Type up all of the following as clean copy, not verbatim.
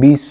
20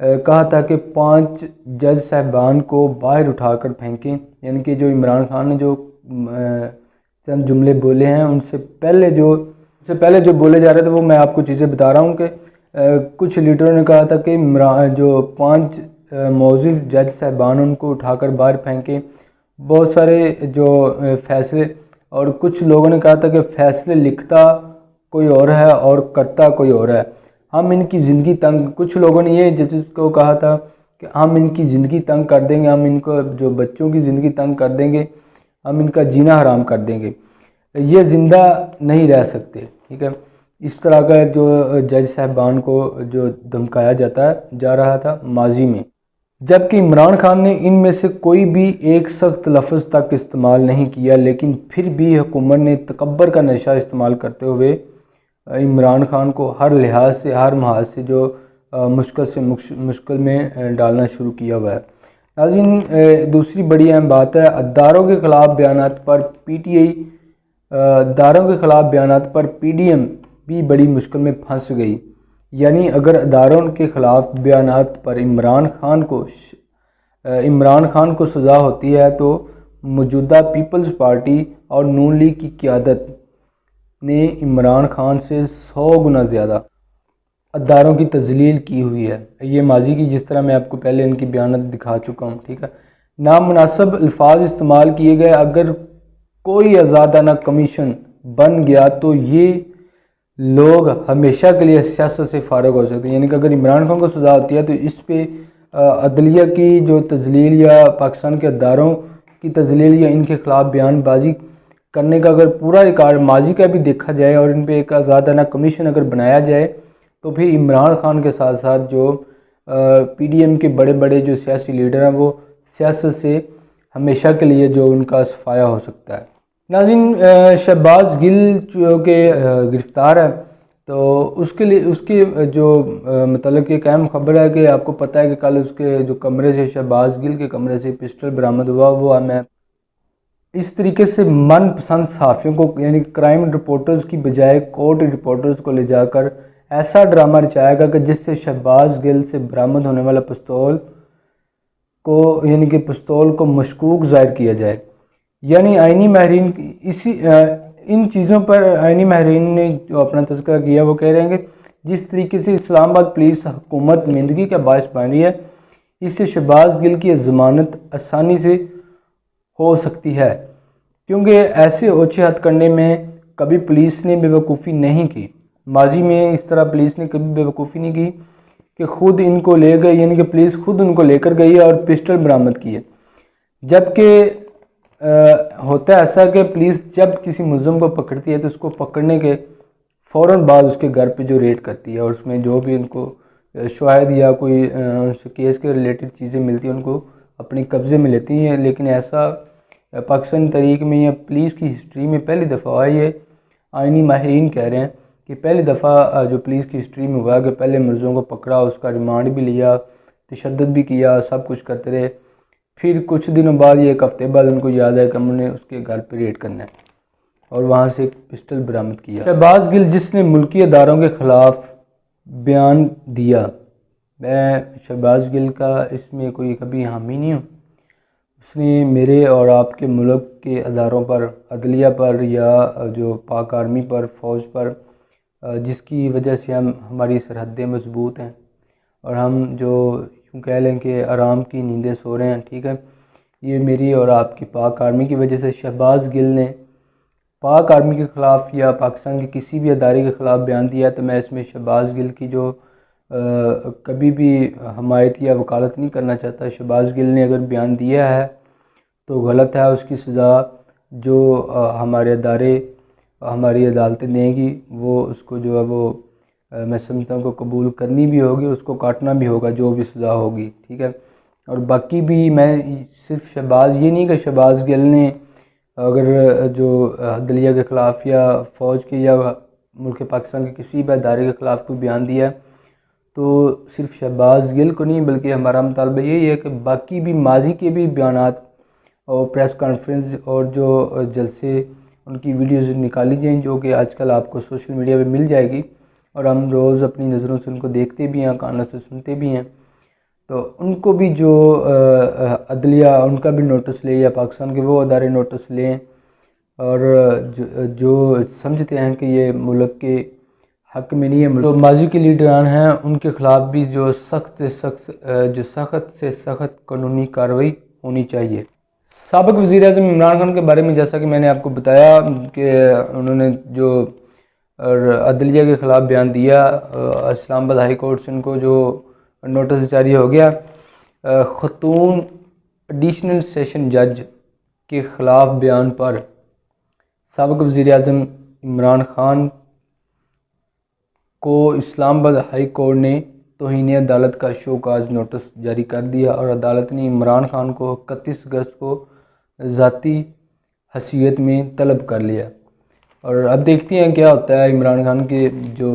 کہا تھا کہ 5 جج صاحبان کو باہر اٹھا کر پھینکیں، یعنی کہ جو عمران خان نے جو چند جملے بولے ہیں ان سے پہلے جو بولے جا رہے تھے وہ میں آپ کو چیزیں بتا رہا ہوں کہ کچھ لیڈروں نے کہا تھا کہ جو 5 معزز جج صاحبان ان کو اٹھا کر باہر پھینکیں، بہت سارے جو فیصلے، اور کچھ لوگوں نے کہا تھا کہ فیصلے لکھتا کوئی اور ہے اور کرتا کوئی اور ہے، ہم ان کی زندگی تنگ، کچھ لوگوں نے یہ ججز کو کہا تھا کہ ہم ان کی زندگی تنگ کر دیں گے، ہم ان کو جو بچوں کی زندگی تنگ کر دیں گے، ہم ان کا جینا حرام کر دیں گے، یہ زندہ نہیں رہ سکتے، ٹھیک ہے۔ اس طرح کا جو جج صاحبان کو جو دھمکایا جا رہا تھا ماضی میں، جبکہ عمران خان نے ان میں سے کوئی بھی ایک سخت لفظ تک استعمال نہیں کیا، لیکن پھر بھی حکومت نے تکبر کا نشہ استعمال کرتے ہوئے عمران خان کو ہر لحاظ سے، ہر محاذ سے جو مشکل میں ڈالنا شروع کیا ہوا ہے۔ ناظرین، دوسری بڑی اہم بات ہے اداروں کے خلاف بیانات پر پی ڈی ایم بھی بڑی مشکل میں پھنس گئی، یعنی اگر اداروں کے خلاف بیانات پر عمران خان کو سزا ہوتی ہے تو موجودہ پیپلز پارٹی اور نون لیگ کی قیادت نے عمران خان سے 100 گنا زیادہ اداروں کی تذلیل کی ہوئی ہے۔ یہ ماضی کی، جس طرح میں آپ کو پہلے ان کی بیانات دکھا چکا ہوں، ٹھیک ہے۔ نامناسب الفاظ استعمال کیے گئے، اگر کوئی آزادانہ کمیشن بن گیا تو یہ لوگ ہمیشہ کے لیے سیاست سے فارغ ہو سکتے ہیں، یعنی کہ اگر عمران خان کو سزا ہوتی ہے تو اس پہ عدلیہ کی جو تذلیل یا پاکستان کے اداروں کی تذلیل یا ان کے خلاف بیان بازی کرنے کا اگر پورا ریکارڈ ماضی کا بھی دیکھا جائے اور ان پہ ایک آزادانہ کمیشن اگر بنایا جائے تو پھر عمران خان کے ساتھ ساتھ جو پی ڈی ایم کے بڑے بڑے جو سیاسی لیڈر ہیں وہ سیاست سے ہمیشہ کے لیے جو ان کا صفایا ہو سکتا ہے۔ ناظرین، شہباز گل جو کہ گرفتار ہے، تو اس کے جو متعلق ایک اہم خبر ہے کہ آپ کو پتہ ہے کہ کل اس کے جو کمرے سے، شہباز گل کے کمرے سے پسٹل برآمد ہوا، وہ میں اس طریقے سے من پسند صحافیوں کو، یعنی کرائم رپورٹرز کی بجائے کورٹ رپورٹرز کو لے جا کر ایسا ڈرامہ رچایا گا کہ جس سے شہباز گل سے برآمد ہونے والا پستول کو مشکوک ظاہر کیا جائے، یعنی آئینی ماہرین ان چیزوں پر آئینی ماہرین نے جو اپنا تذکرہ کیا وہ کہہ رہے ہیں کہ جس طریقے سے اسلام آباد پولیس حکومت مندگی کا باعث بن رہی ہے، اس سے شہباز گل کی ضمانت آسانی سے ہو سکتی ہے، کیونکہ ایسے اوچھے ہتھ کرنے میں کبھی پولیس نے بے وقوفی نہیں کی، ماضی میں اس طرح پولیس نے کبھی بے وقوفی نہیں کی کہ خود ان کو لے گئے، یعنی کہ پولیس خود ان کو لے کر گئی اور پسٹل برآمد کی ہے، جبکہ ہوتا ہے ایسا کہ پولیس جب کسی ملزم کو پکڑتی ہے تو اس کو پکڑنے کے فوراً بعد اس کے گھر پہ جو ریڈ کرتی ہے اور اس میں جو بھی ان کو شواہد یا کوئی کیس کے ریلیٹڈ چیزیں ملتی ہیں ان کو اپنے قبضے میں لیتی ہیں، لیکن ایسا پاکستانی تاریخ میں یا پولیس کی ہسٹری میں پہلی دفعہ ہوا ہے۔ یہ آئینی ماہرین کہہ رہے ہیں کہ پہلی دفعہ جو پولیس کی ہسٹری میں ہوا کہ پہلے ملزم کو پکڑا، اس کا ریمانڈ بھی لیا، تشدد بھی کیا، سب کچھ کرتے رہے، پھر کچھ دنوں بعد یا ایک ہفتے بعد ان کو یاد ہے کہ ہم نے اس کے گھر پہ ریڈ کرنا ہے اور وہاں سے ایک پسٹل برآمد کیا۔ شہباز گل جس نے ملکی اداروں کے خلاف بیان دیا، میں شہباز گل کا اس میں کوئی کبھی حامی نہیں ہوں، اس نے میرے اور آپ کے ملک کے اداروں پر، عدلیہ پر یا جو پاک آرمی پر، فوج پر، جس کی وجہ سے ہماری سرحدیں مضبوط ہیں اور ہم جو یوں کہہ لیں کہ آرام کی نیندیں سو رہے ہیں، ٹھیک ہے، یہ میری اور آپ کی پاک آرمی کی وجہ سے۔ شہباز گل نے پاک آرمی کے خلاف یا پاکستان کے کسی بھی ادارے کے خلاف بیان دیا تو میں اس میں شہباز گل کی جو کبھی بھی حمایت یا وکالت نہیں کرنا چاہتا۔ شہباز گل نے اگر بیان دیا ہے تو غلط ہے، اس کی سزا جو ہمارے ادارے، ہماری عدالتیں دیں گی وہ اس کو جو ہے وہ میں سمجھتا ہوں کہ قبول کرنی بھی ہوگی، اس کو کاٹنا بھی ہوگا جو بھی سزا ہوگی، ٹھیک ہے۔ اور باقی بھی میں صرف یہ نہیں کہ شہباز گل نے اگر جو عدلیہ کے خلاف یا فوج کے یا ملک پاکستان کے کسی بھی ادارے کے خلاف کوئی بیان دیا تو صرف شہباز گل کو نہیں بلکہ ہمارا مطالبہ یہی ہے کہ باقی بھی ماضی کے بھی بیانات اور پریس کانفرنس اور جو جلسے ان کی ویڈیوز نکالی جائیں جو کہ آج کل آپ کو سوشل میڈیا پہ مل جائے گی اور ہم روز اپنی نظروں سے ان کو دیکھتے بھی ہیں، کانوں سے سنتے بھی ہیں، تو ان کو بھی جو عدلیہ ان کا بھی نوٹس لے یا پاکستان کے وہ ادارے نوٹس لیں، اور جو سمجھتے ہیں کہ یہ ملک کے حق میں نہیں ہے، جو ماضی کے لیڈران ہیں ان کے خلاف بھی جو سخت سے سخت قانونی کارروائی ہونی چاہیے۔ سابق وزیر اعظم عمران خان کے بارے میں جیسا کہ میں نے آپ کو بتایا کہ انہوں نے جو عدلیہ کے خلاف بیان دیا، اسلام آباد ہائی کورٹ سے ان کو جو نوٹس جاری ہو گیا، خاتون ایڈیشنل سیشن جج کے خلاف بیان پر سابق وزیر اعظم عمران خان کو اسلام آباد ہائی کورٹ نے توہین عدالت کا شو کاز نوٹس جاری کر دیا، اور عدالت نے عمران خان کو 31 اگست کو ذاتی حیثیت میں طلب کر لیا۔ اور اب دیکھتے ہیں کیا ہوتا ہے۔ عمران خان کے جو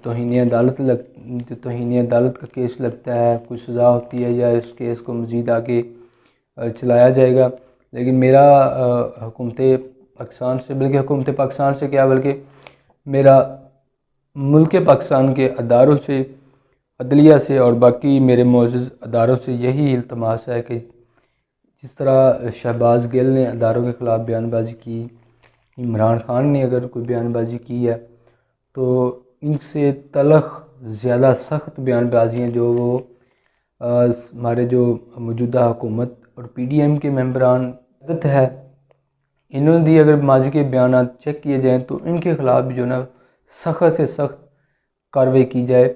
توہین عدالت کا کیس لگتا ہے، کوئی سزا ہوتی ہے یا اس کیس کو مزید آگے چلایا جائے گا، لیکن میرا حکومت پاکستان سے، بلکہ حکومت پاکستان سے کیا بلکہ میرا ملک پاکستان کے اداروں سے، عدلیہ سے اور باقی میرے معزز اداروں سے یہی التماس ہے کہ جس طرح شہباز گل نے اداروں کے خلاف بیان بازی کی، عمران خان نے اگر کوئی بیان بازی کی ہے تو ان سے تلخ زیادہ سخت بیان بازیاں جو وہ ہمارے جو موجودہ حکومت اور پی ڈی ایم کے ممبران عدت ہے انہوں نے دی، اگر ماضی کے بیانات چیک کیے جائیں تو ان کے خلاف بھی جو نا سخت سے سخت کارروائی کی جائے۔